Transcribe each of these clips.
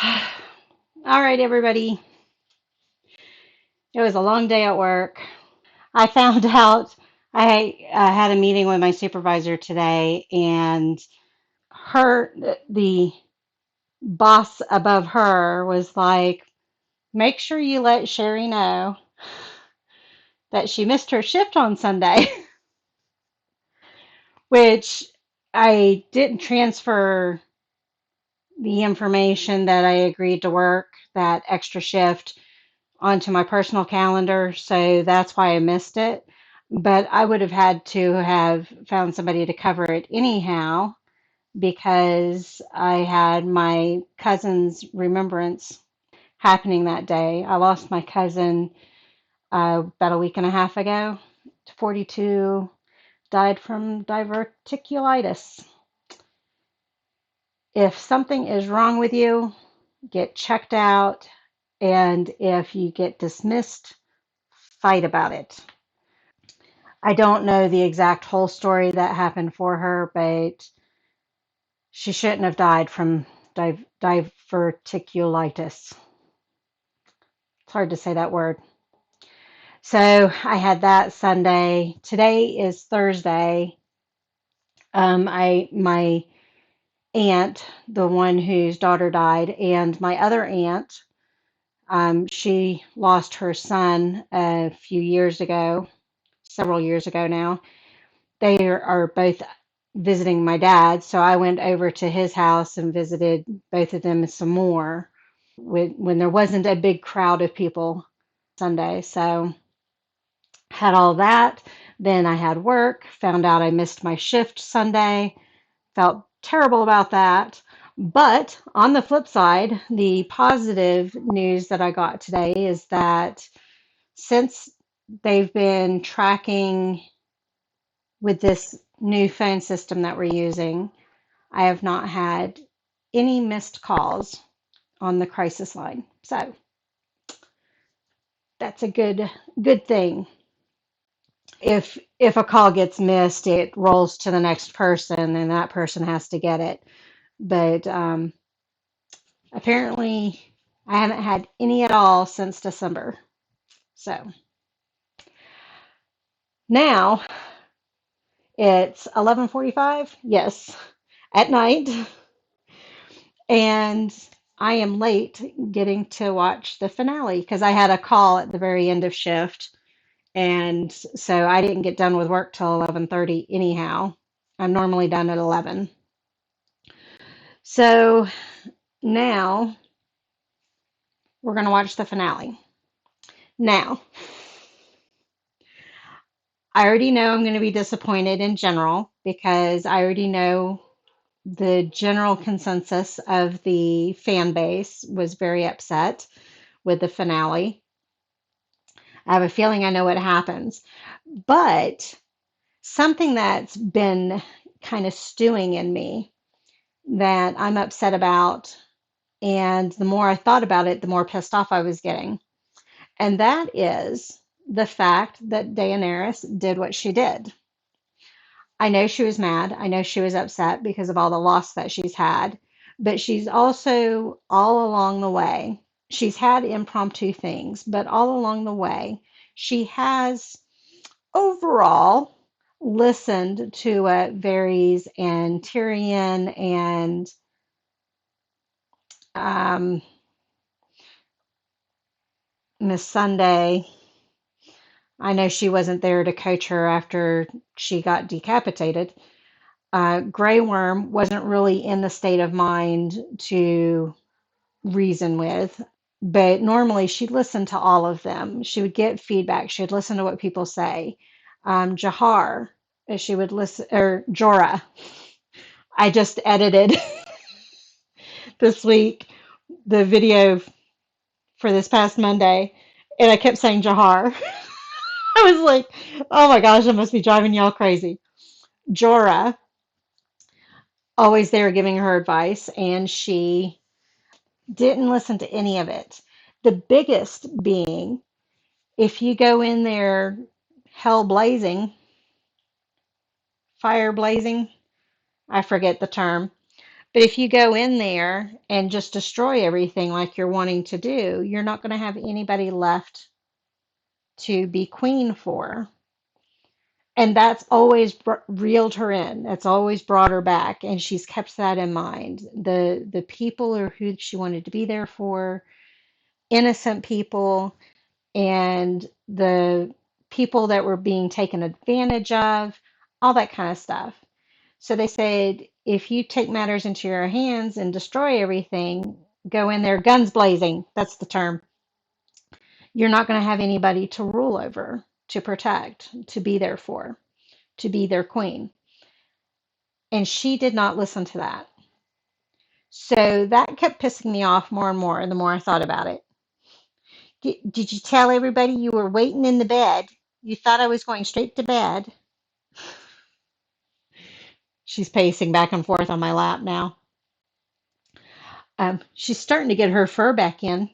All right, everybody. It was a long day at work. I found out I had a meeting with my supervisor today, and the boss above her was like, make sure you let Sherry know that she missed her shift on Sunday, which I didn't transfer the information that I agreed to work that extra shift onto my personal calendar, so that's why I missed it. But I would have had to have found somebody to cover it anyhow because I had my cousin's remembrance happening that day. I lost my cousin about a week and a half ago. 42, died from diverticulitis. If something is wrong with you, get checked out, and if you get dismissed, fight about it. I don't know the exact whole story that happened for her, but she shouldn't have died from diverticulitis. It's hard to say that word. So I had that Sunday. Today is Thursday. My aunt, the one whose daughter died, and my other aunt, she lost her son a few years ago, several years ago now. They are both visiting my dad, so I went over to his house and visited both of them some more when there wasn't a big crowd of people Sunday. So had all that. Then I had work, found out I missed my shift Sunday, felt terrible about that. But on the flip side, the positive news that I got today is that since they've been tracking with this new phone system that we're using, I have not had any missed calls on the crisis line. So that's a good thing. If a call gets missed, it rolls to the next person, and that person has to get it. But apparently, I haven't had any at all since December. So now it's 11:45. Yes, at night, and I am late getting to watch the finale because I had a call at the very end of shift, and so I didn't get done with work till 11:30 anyhow. I'm normally done at 11. So now we're going to watch the finale. Now, I already know I'm going to be disappointed in general because I already know the general consensus of the fan base was very upset with the finale. I have a feeling I know what happens. But something that's been kind of stewing in me that I'm upset about, and the more I thought about it, the more pissed off I was getting. And that is the fact that Daenerys did what she did. I know she was mad. I know she was upset because of all the loss that she's had. But she's also, all along the way, she's had impromptu things, but all along the way, she has overall listened to what Varys and Tyrion and um, Miss Sunday. I know she wasn't there to coach her after she got decapitated. Grey Worm wasn't really in the state of mind to reason with, but normally she'd listen to all of them. She would get feedback. She'd listen to what people say. Jahar, she would listen, or Jorah. I just edited this week the video for this past Monday, and I kept saying Jahar. I was like, oh my gosh, I must be driving y'all crazy. Jorah, always there giving her advice, and she didn't listen to any of it. The biggest being, if you go in there hell blazing, fire blazing, I forget the term, But if you go in there and just destroy everything like you're wanting to do, you're not going to have anybody left to be queen for. And that's always reeled her in. That's always brought her back, and she's kept that in mind. The people are who she wanted to be there for, innocent people, and the people that were being taken advantage of, all that kind of stuff. So they said, if you take matters into your hands and destroy everything, go in there guns blazing. That's the term. You're not going to have anybody to rule over, to protect, to be there for, to be their queen. And she did not listen to that. So that kept pissing me off more and more the more I thought about it. Did you tell everybody you were waiting in the bed? You thought I was going straight to bed. She's pacing back and forth on my lap now. She's starting to get her fur back in.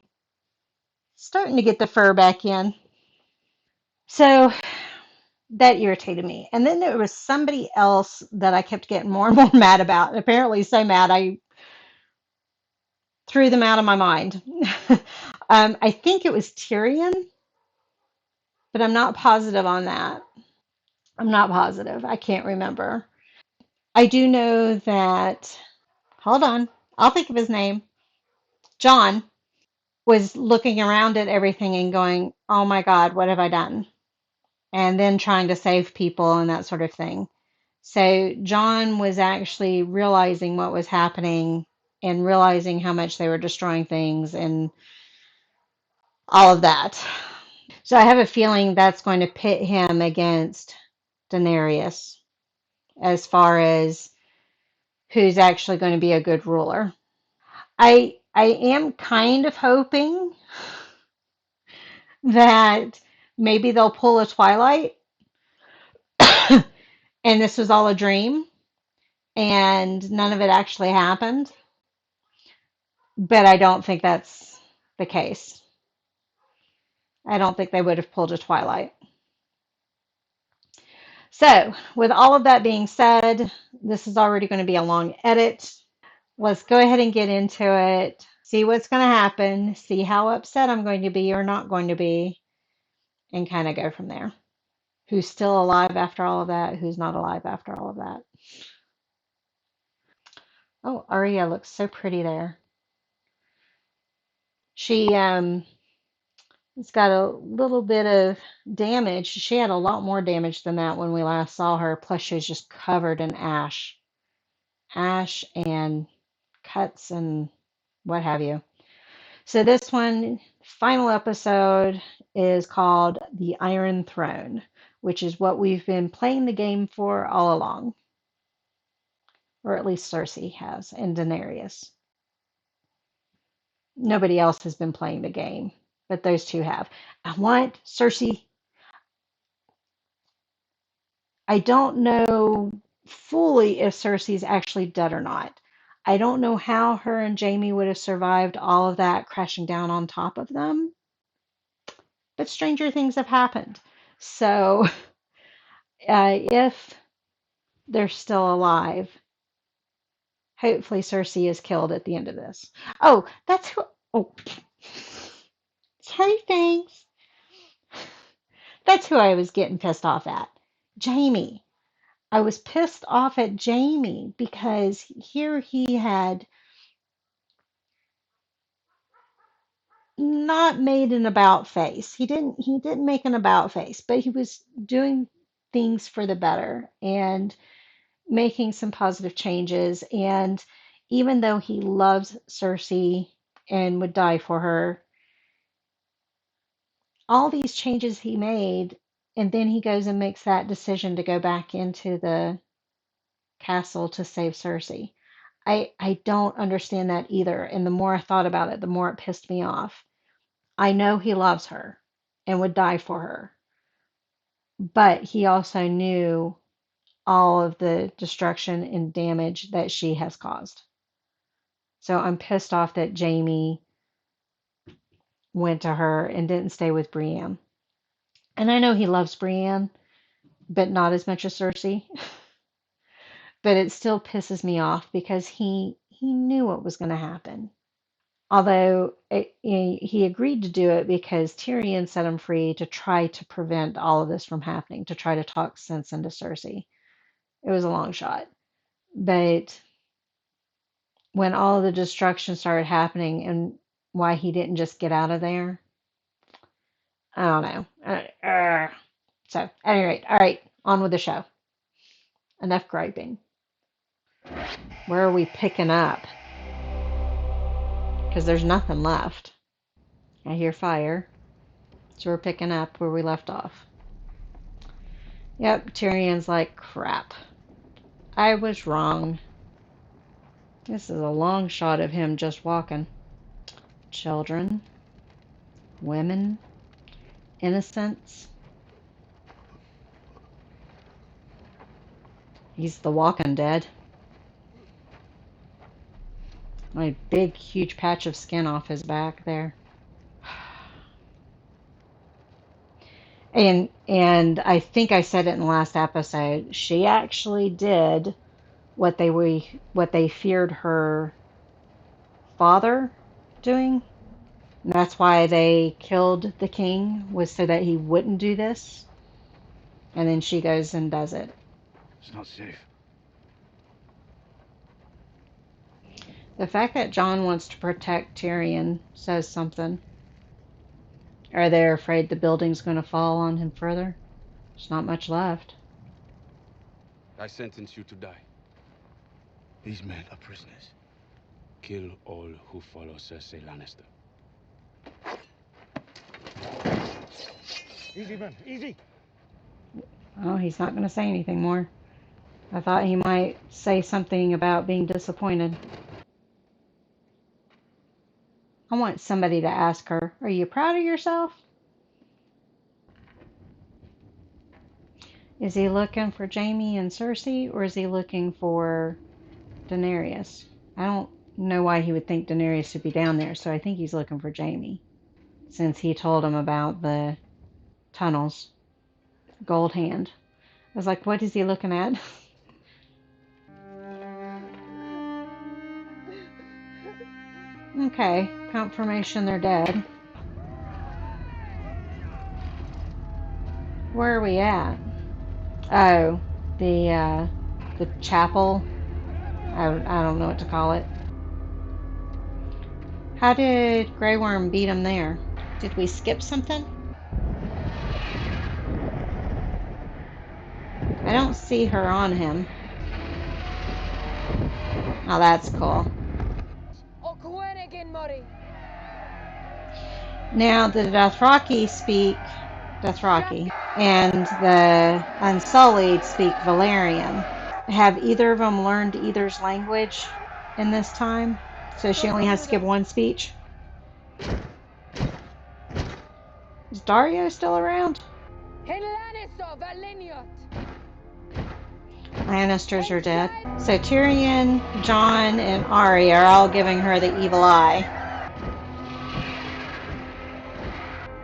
Starting to get the fur back in. So that irritated me. And then there was somebody else that I kept getting more and more mad about. Apparently, so mad I threw them out of my mind. I think it was Tyrion, but I'm not positive on that. I'm not positive. I can't remember. I do know that, hold on, I'll think of his name. John was looking around at everything and going, oh my God, what have I done? And then trying to save people and that sort of thing. So John was actually realizing what was happening and realizing how much they were destroying things and all of that. So I have a feeling that's going to pit him against Daenerys as far as who's actually going to be a good ruler. I am kind of hoping that maybe they'll pull a Twilight and this was all a dream and none of it actually happened. But I don't think that's the case. I don't think they would have pulled a Twilight. So, with all of that being said, this is already going to be a long edit. Let's go ahead and get into it, see what's going to happen, see how upset I'm going to be or not going to be, and kind of go from there. Who's still alive after all of that? Who's not alive after all of that? Oh, Arya looks so pretty there. She has got a little bit of damage. She had a lot more damage than that when we last saw her. Plus, she was just covered in ash and cuts and what have you. So this one, final episode, is called The Iron Throne, which is what we've been playing the game for all along, or at least Cersei has, and Daenerys. Nobody else has been playing the game, but those two have. I want Cersei. I don't know fully if Cersei's actually dead or not. I don't know how her and Jaime would have survived all of that crashing down on top of them, but stranger things have happened. So, if they're still alive, hopefully Cersei is killed at the end of this. Oh, that's who. Oh, sorry, thanks. That's who I was getting pissed off at. Jaime. I was pissed off at Jaime because here he had not made an about face. He didn't make an about face, but he was doing things for the better and making some positive changes. And even though he loves Cersei and would die for her, all these changes he made, and then he goes and makes that decision to go back into the castle to save Cersei. I don't understand that either. And the more I thought about it, the more it pissed me off. I know he loves her and would die for her, but he also knew all of the destruction and damage that she has caused. So I'm pissed off that Jaime went to her and didn't stay with Brienne. And I know he loves Brienne, but not as much as Cersei. But it still pisses me off because he he knew what was going to happen. Although he agreed to do it because Tyrion set him free to try to prevent all of this from happening, to try to talk sense into Cersei. It was a long shot. But when all of the destruction started happening and why he didn't just get out of there, I don't know. So, at any rate, all right, on with the show. Enough griping. Where are we picking up? Because there's nothing left. I hear fire. So we're picking up where we left off. Yep, Tyrion's like, crap. I was wrong. This is a long shot of him just walking. Children, women, innocents. He's the walking dead. My big, huge patch of skin off his back there. And I think I said it in the last episode. She actually did what they feared her father doing. And that's why they killed the king, was so that he wouldn't do this. And then she goes and does it. It's not safe. The fact that Jon wants to protect Tyrion says something. Are they afraid the building's going to fall on him further? There's not much left. I sentence you to die. These men are prisoners. Kill all who follow Cersei Lannister. Easy, man, easy. Oh, he's not going to say anything more. I thought he might say something about being disappointed. I want somebody to ask her, are you proud of yourself? Is he looking for Jaime and Cersei, or is he looking for Daenerys? I don't know why he would think Daenerys should be down there, so I think he's looking for Jaime, since he told him about the tunnels. Gold Hand. I was like, what is he looking at? Okay, confirmation they're dead. Where are we at? Oh, the chapel. I don't know what to call it. How did Grey Worm beat him there? Did we skip something? I don't see her on him. Oh, that's cool. Now, the Dothraki speak Dothraki, and the Unsullied speak Valyrian. Have either of them learned either's language in this time? So she only has to give one speech? Is Dario still around? Lannisters are dead. So Tyrion, Jon, and Arya are all giving her the evil eye.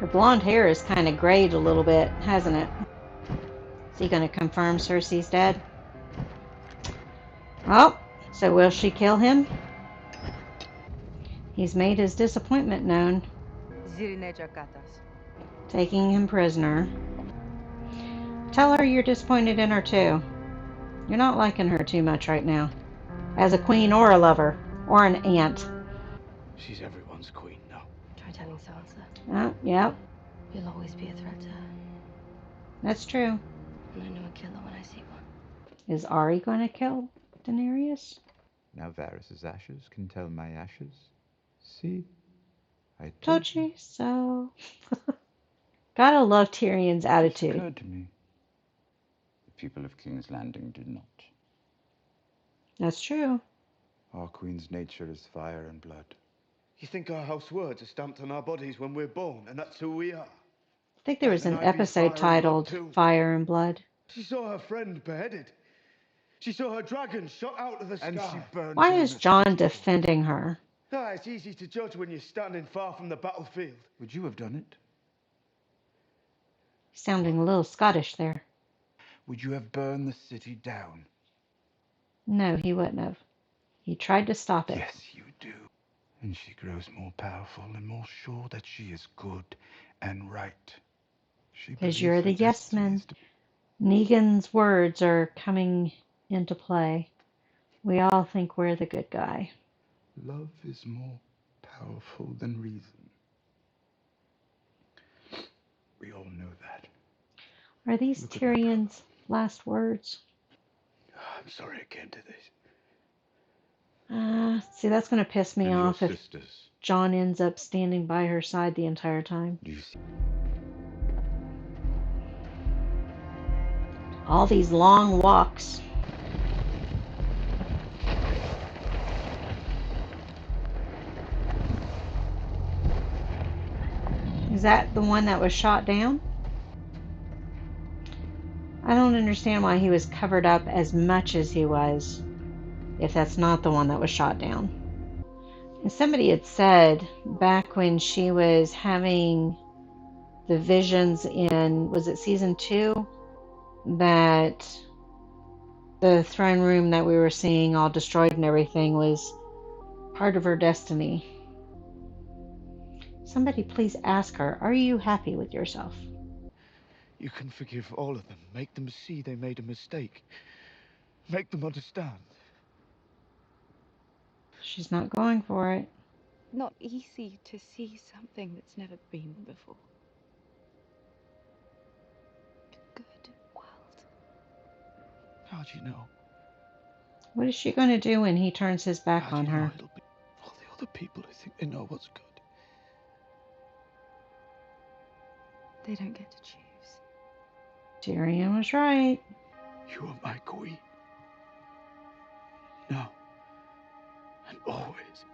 Her blonde hair is kind of grayed a little bit, hasn't it? Is he going to confirm Cersei's dead? Oh, so will she kill him? He's made his disappointment known, taking him prisoner. Tell her you're disappointed in her too. You're not liking her too much right now. As a queen or a lover, or an aunt. She's everyone's queen now. Try telling Sansa. Oh, yep, You'll always be a threat to her. that's true. And I know a killer when I see one. Is Ari going to kill Daenerys? Now Varys' ashes can tell my ashes. See? I Told you so. Gotta love Tyrion's It attitude. occurred to me. The people of King's Landing did not. That's true. Our queen's nature is fire and blood. You think our house words are stamped on our bodies when we're born, and that's who we are? I think there was an And I'd be episode fire and blood titled too. Fire and Blood. She saw her friend beheaded. She saw her dragon shot out of the sky. And she burned Why down is the Jon city. defending her? It's easy to judge when you're standing far from the battlefield. Would you have done it? Sounding a little Scottish there. Would you have burned the city down? No, he wouldn't have. He tried to stop it. Yes, you do. And she grows more powerful and more sure that she is good and right. She Because believes you're her the yes destiny man. is to... Negan's words are coming into play. We all think we're the good guy. Love is more powerful than reason. We all know that. Are these Look at my brother. Tyrion's last words? I'm sorry I came to this. See, that's going to piss me And your off if sisters. Jon ends up standing by her side the entire time. Do you see? All these long walks. Is that the one that was shot down? I don't understand why he was covered up as much as he was, if that's not the one that was shot down. And somebody had said back when she was having the visions in, was it season 2? That the throne room that we were seeing all destroyed and everything was part of her destiny. Somebody please ask her, are you happy with yourself? You can forgive all of them. Make them see they made a mistake. Make them understand. She's not going for it. Not easy to see something that's never been before. The good world. How do you know? What is she going to do when he turns his back How do on you know her? it'll be all the other people who think they know what's good? They don't get to choose. Tyrion was right. You are my queen. Now and always.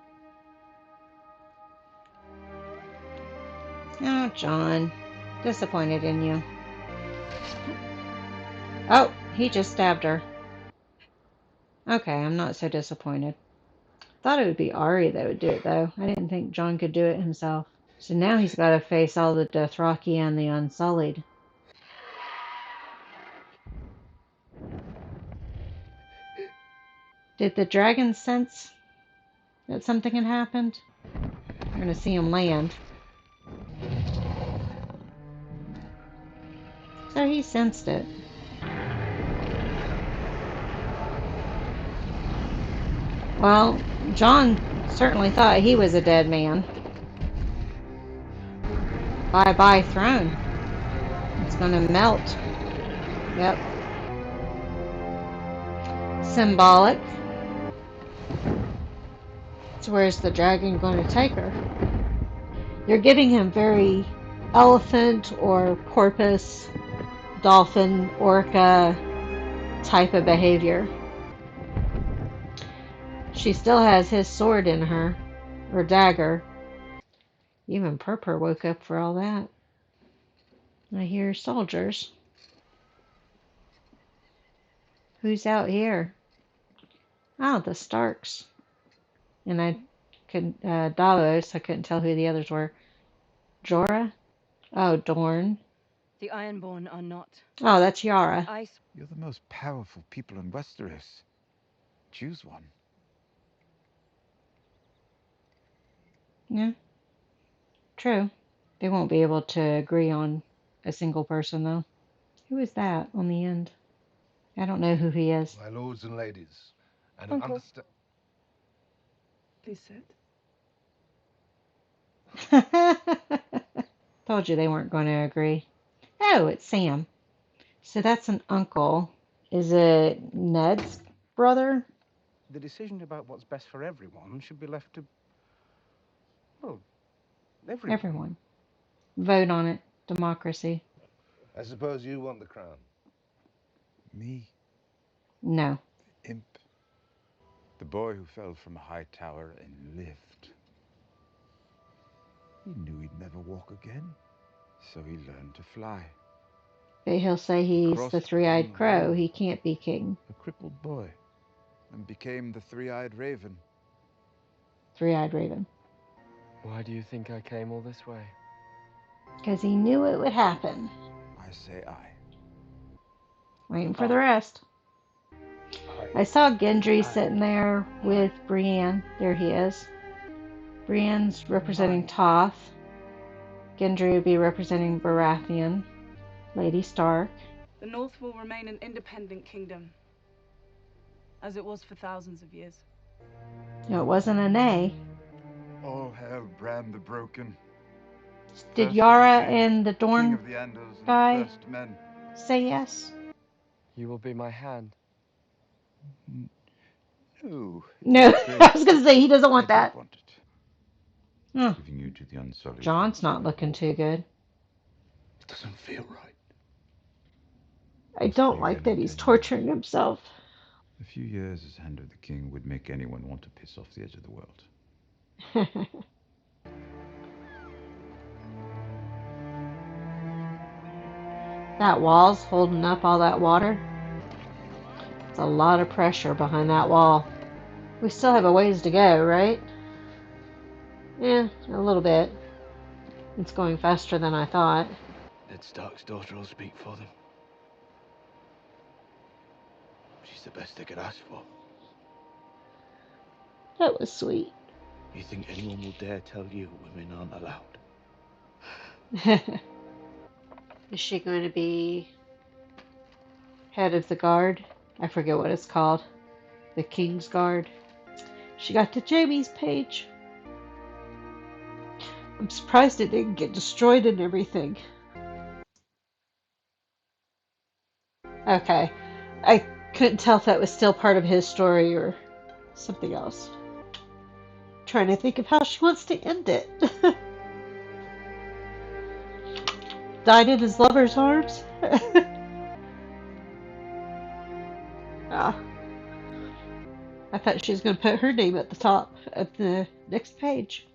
Oh, Jon. Disappointed in you. Oh, he just stabbed her. Okay, I'm not so disappointed. Thought it would be Arya that would do it, though. I didn't think Jon could do it himself. So now he's got to face all the Dothraki and the Unsullied. Did the dragon sense that something had happened? We're going to see him land. So he sensed it. Well, Jon certainly thought he was a dead man. Bye-bye throne. It's going to melt. Yep. Symbolic. So where's the dragon going to take her? They're giving him very elephant or porpoise, dolphin, orca type of behavior. She still has his sword in her, or dagger. Even Purpur woke up for all that. I hear soldiers. Who's out here? Oh, the Starks. And I couldn't, Davos, I couldn't tell who the others were. Jorah? Oh, Dorne. The Ironborn are not. Oh, that's Yara. Ice. You're the most powerful people in Westeros. Choose one. Yeah, true. They won't be able to agree on a single person, though. Who is that on the end? I don't know who he is. My lords and ladies, and an Uncle. understand. Please sit. Told you they weren't going to agree. Oh, it's Sam. So that's an uncle. Is it Ned's brother? The decision about what's best for everyone should be left to, well, everyone. Everyone. Vote on it. Democracy. I suppose you want the crown. Me, No. the imp. The boy who fell from a high tower and lived. He knew he'd never walk again, so he learned to fly. But he'll say he's Crossed the the three-eyed Green crow. Wall. He can't be king. A crippled boy, and became the three-eyed raven. Three-eyed raven. Why do you think I came all this way? Because he knew it would happen. I say aye. Waiting for the rest. I saw Gendry sitting there with Brienne. There he is. Brienne's representing Toth. Gendry would be representing Baratheon. Lady Stark. The North will remain an independent kingdom, as it was for thousands of years. No, it wasn't a nay. All hail Bran the Broken. Did First Yara of the and the King Dorn of the Andals and guy the first men. say yes? You will be my hand. No. No, I was going to say he doesn't want I that. don't want it. Hmm. Giving you to the Unsullied. John's not looking too good. It doesn't feel right. I don't like that he's torturing himself. A few years as Hand of the King would make anyone want to piss off the edge of the world. That wall's holding up all that water. It's a lot of pressure behind that wall. We still have a ways to go, right? Yeah, a little bit. It's going faster than I thought. Ned Stark's daughter will speak for them. She's the best they could ask for. That was sweet. You think anyone will dare tell you women aren't allowed? Is she going to be head of the guard? I forget what it's called. The King's Guard. She got to Jaime's page. I'm surprised it didn't get destroyed and everything. Okay. I couldn't tell if that was still part of his story or something else. Trying to think of how she wants to end it. Died in his lover's arms? Ah. I thought she was going to put her name at the top of the next page.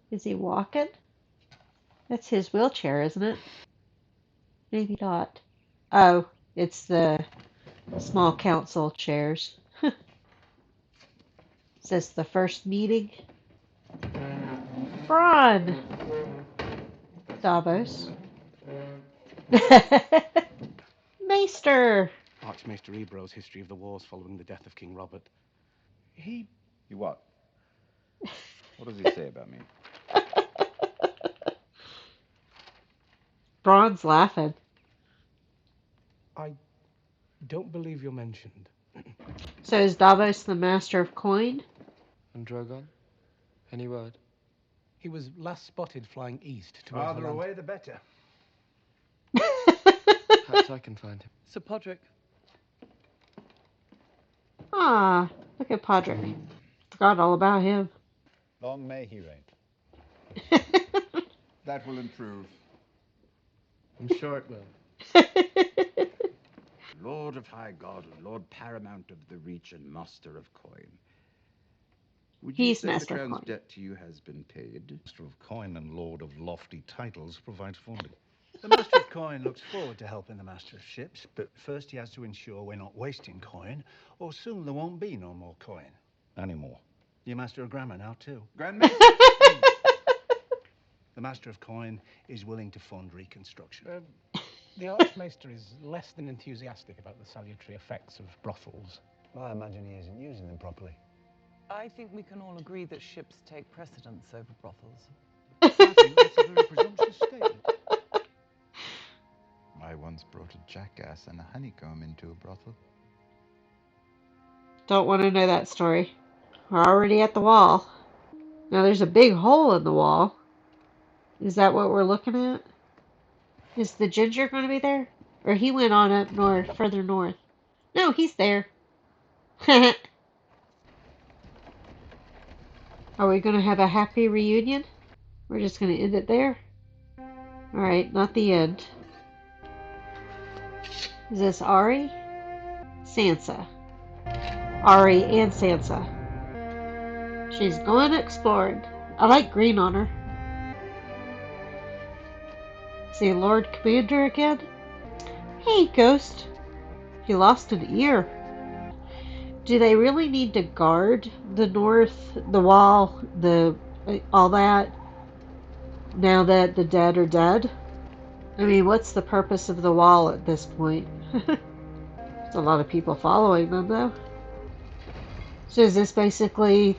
Is he walking? That's his wheelchair, isn't it? Maybe not. Oh, it's the small council chairs. Says the first meeting. Bronn! Davos. Maester! Archmaester Ebros's history of the wars following the death of King Robert. He what? What does he say about me? Bronn's laughing. I don't believe you're mentioned. So is Davos the master of coin? And Drogon? Any word? He was last spotted flying east towards Farther the land. away, the better. Perhaps I can find him. Sir Podrick. Ah, look at Podrick. Forgot all about him. Long may he reign. That will improve. I'm sure it will. Lord of High God, Lord Paramount of the Reach, and Master of Coin. Would you He's say Master the of Crown's Coin. debt to you has been paid? Master of Coin and Lord of Lofty Titles provides funding. The Master of Coin looks forward to helping the Master of Ships, but first he has to ensure we're not wasting coin, or soon there won't be no more coin. Anymore. You're Master of Grammar now, too. Grandmaster? The Master of Coin is willing to fund reconstruction. The Archmaester is less than enthusiastic about the salutary effects of brothels. I imagine he isn't using them properly. I think we can all agree that ships take precedence over brothels. I think that's a very presumptuous statement. I once brought a jackass and a honeycomb into a brothel. Don't want to know that story. We're already at the wall. Now there's a big hole in the wall. Is that what we're looking at? Is the ginger going to be there? Or he went on up north, further north. No, he's there. Are we going to have a happy reunion? We're just going to end it there? Alright, not the end. Is this Ari? Sansa. Ari and Sansa. She's going exploring. I like green on her. See Lord Commander again? Hey, Ghost. You lost an ear. Do they really need to guard the north, the wall, all that, now that the dead are dead? I mean, what's the purpose of the wall at this point? There's a lot of people following them, though. So is this basically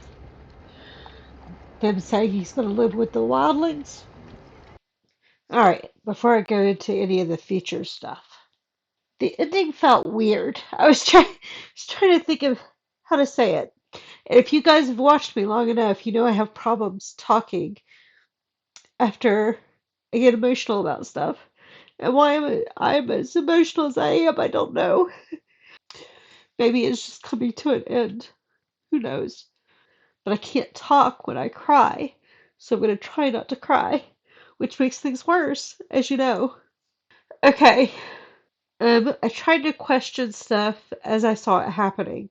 him saying he's going to live with the wildlings? Alright, before I go into any of the feature stuff. The ending felt weird. I was trying to think of how to say it. And if you guys have watched me long enough, you know I have problems talking after I get emotional about stuff. And why I'm as emotional as I am, I don't know. Maybe it's just coming to an end. Who knows? But I can't talk when I cry, so I'm going to try not to cry, which makes things worse, as you know. Okay, I tried to question stuff as I saw it happening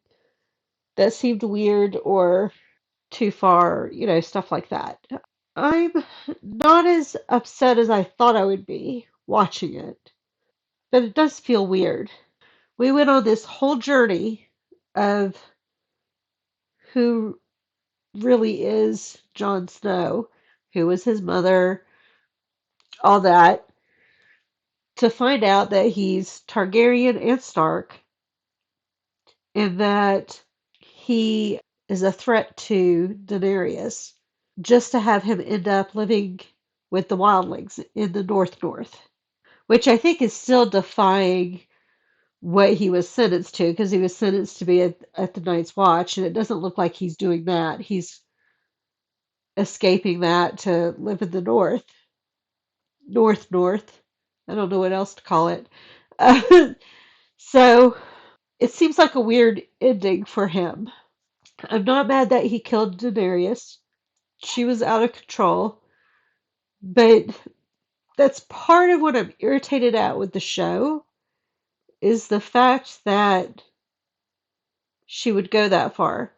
that seemed weird or too far, stuff like that. I'm not as upset as I thought I would be watching it, but it does feel weird. We went on this whole journey of who really is Jon Snow, who was his mother, all that, to find out that he's Targaryen and Stark, and that he is a threat to Daenerys, just to have him end up living with the wildlings in the North, which I think is still defying what he was sentenced to, because he was sentenced to be at the Night's Watch, and it doesn't look like he's doing that. He's escaping that to live in the North. I don't know what else to call it. So it seems like a weird ending for him. I'm not mad that he killed Daenerys. She was out of control, but that's part of what I'm irritated at with the show is the fact that she would go that far,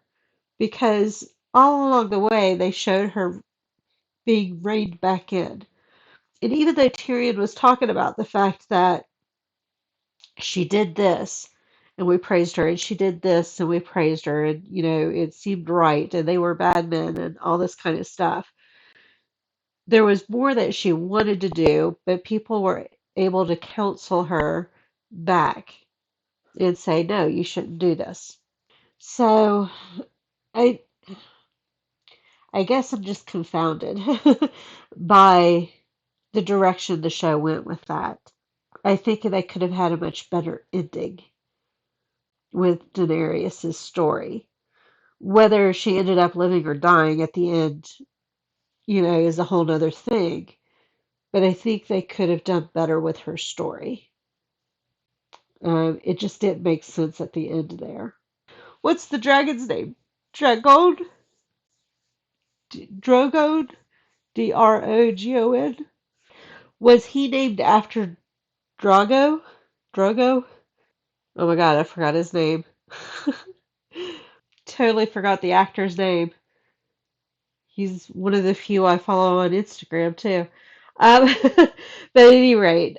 because all along the way they showed her being reined back in. And even though Tyrion was talking about the fact that she did this and we praised her, and she did this and we praised her, and it seemed right, and they were bad men and all this kind of stuff, there was more that she wanted to do, but people were able to counsel her back and say, no, you shouldn't do this. So I I guess I'm just confounded by the direction the show went with that. I think they could have had a much better ending with Daenerys' story. Whether she ended up living or dying at the end, is a whole nother thing. But I think they could have done better with her story. It just didn't make sense at the end there. What's the dragon's name? Dragon? Drogon? Drogon? Was he named after Drago? Drogo? Oh my god, I forgot his name. Totally forgot the actor's name. He's one of the few I follow on Instagram too. But at any rate,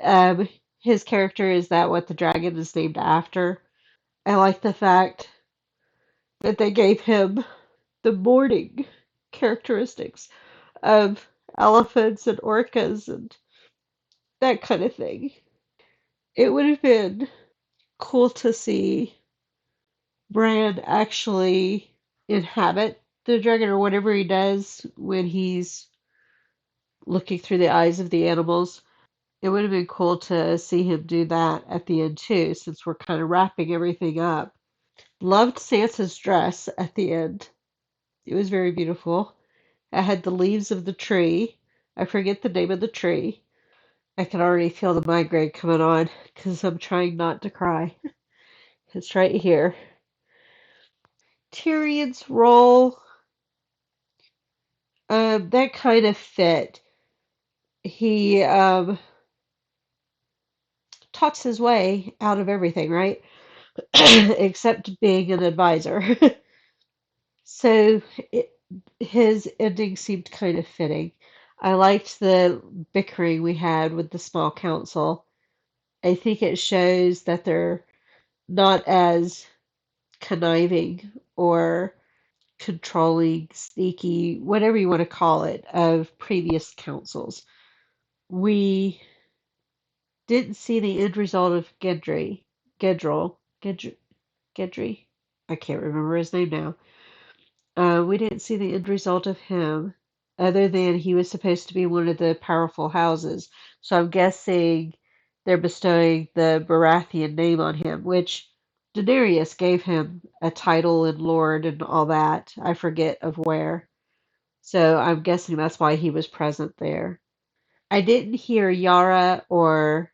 his character is that what the dragon is named after. I like the fact that they gave him the mourning characteristics of elephants and orcas and that kind of thing. It would have been cool to see Bran actually inhabit the dragon or whatever he does when he's looking through the eyes of the animals. It would have been cool to see him do that at the end too, since we're kind of wrapping everything up. Loved Sansa's dress at the end. It was very beautiful. I had the leaves of the tree. I forget the name of the tree. I can already feel the migraine coming on because I'm trying not to cry. It's right here. Tyrion's role, that kind of fit. He talks his way out of everything, right? Except being an advisor. So his ending seemed kind of fitting. I liked the bickering we had with the small council. I think it shows that they're not as conniving or controlling, sneaky, whatever you want to call it, of previous councils. We didn't see the end result of Gendry. I can't remember his name now. We didn't see the end result of him, other than he was supposed to be one of the powerful houses. So I'm guessing they're bestowing the Baratheon name on him, which Daenerys gave him a title and lord and all that. I forget of where. So I'm guessing that's why he was present there. I didn't hear Yara or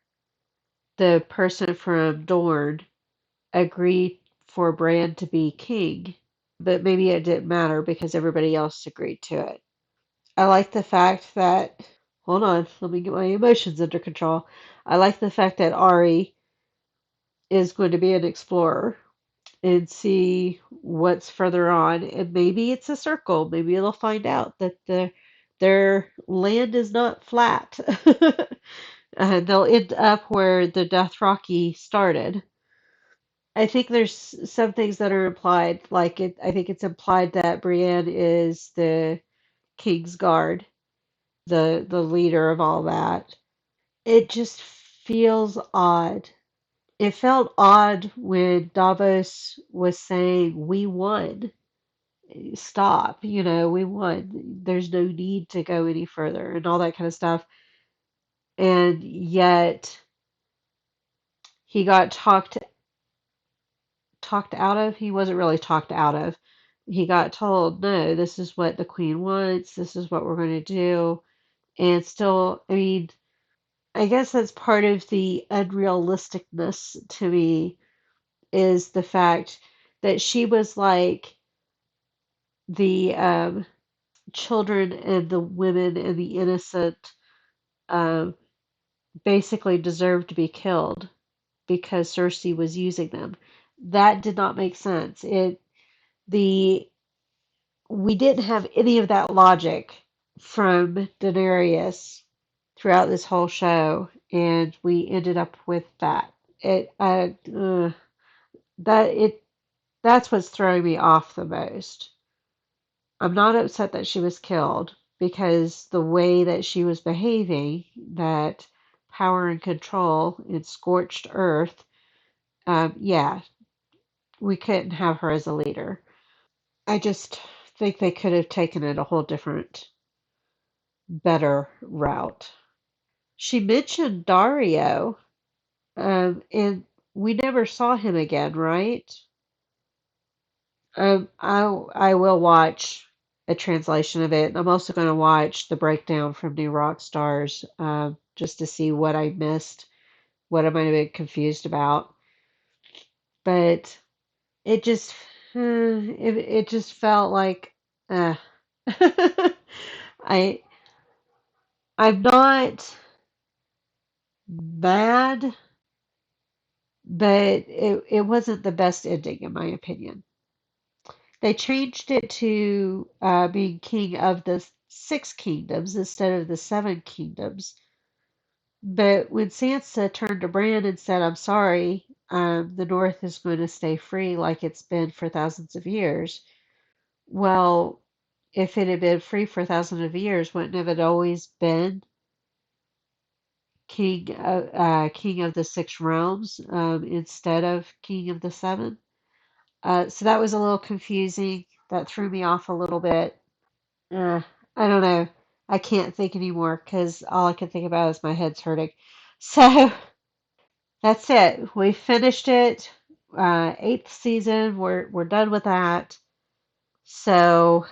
the person from Dorne agree for Bran to be king, but maybe it didn't matter because everybody else agreed to it. I like the fact that, hold on, let me get my emotions under control. I like the fact that Ari is going to be an explorer and see what's further on, and maybe it's a circle. Maybe they'll find out that their land is not flat. They'll end up where the Dothraki started. I think there's some things that are implied, like I think it's implied that Brienne is the King's Guard, the leader of all that. It just feels odd. It felt odd when Davos was saying, "We won. Stop. We won. There's no need to go any further," and all that kind of stuff. And yet he got talked out of. He wasn't really talked out of. He got told, no, this is what the queen wants. This is what we're going to do. And still, I mean, I guess that's part of the unrealisticness to me is the fact that she was like the children and the women and the innocent um, basically deserved to be killed because Cersei was using them. That did not make sense. The we didn't have any of that logic from Daenerys throughout this whole show, and we ended up with that. It that it that's what's throwing me off the most. I'm not upset that she was killed because the way that she was behaving, that power and control and scorched earth, yeah, we couldn't have her as a leader. I just think they could have taken it a whole different, better route. She mentioned Dario, and we never saw him again, right? I will watch a translation of it. I'm also going to watch the breakdown from New Rockstars, just to see what I missed, what I might have been confused about. But it just, it just felt like, uh, I I'm not mad, but it wasn't the best ending in my opinion. They changed it to being king of the six kingdoms instead of the seven kingdoms. But when Sansa turned to Bran and said, "I'm sorry, the North is going to stay free like it's been for thousands of years," well, if it had been free for thousands of years, wouldn't it have always been king of the six realms instead of king of the seven? So that was a little confusing. That threw me off a little bit. I don't know. I can't think anymore because all I can think about is my head's hurting. So that's it. We finished it. Eighth season. We're done with that. So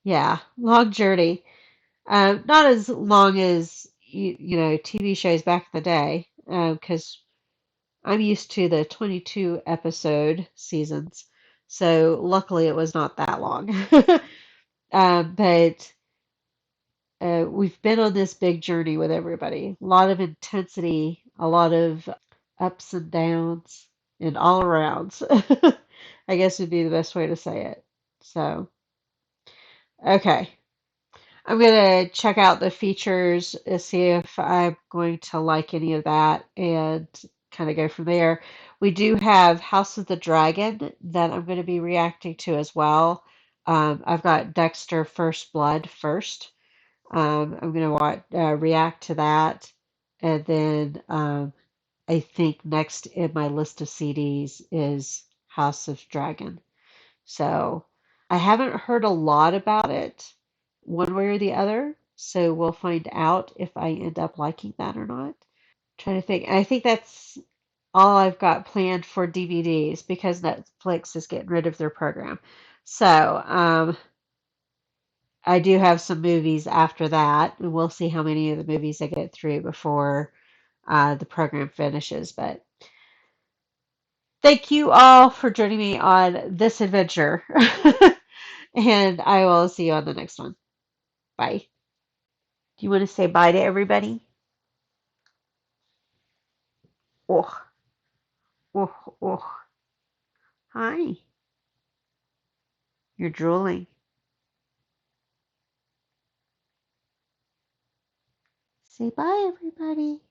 yeah, long journey. Not as long as TV shows back in the day, because I'm used to the 22 episode seasons. So luckily it was not that long. But we've been on this big journey with everybody. A lot of intensity, a lot of ups and downs, and all arounds. I guess would be the best way to say it. So, okay. I'm going to check out the features and see if I'm going to like any of that and kind of go from there. We do have House of the Dragon that I'm going to be reacting to as well. I've got Dexter First Blood first. I'm going to react to that And then I think next in my list of CDs is House of Dragon. So I haven't heard a lot about it one way or the other. So we'll find out if I end up liking that or not. Trying to think. I think that's all I've got planned for DVDs because Netflix is getting rid of their program. So I do have some movies after that, and we'll see how many of the movies I get through before the program finishes. But thank you all for joining me on this adventure. And I will see you on the next one. Bye. Do you want to say bye to everybody? Oh, oh, oh. Hi. You're drooling. Say bye, everybody.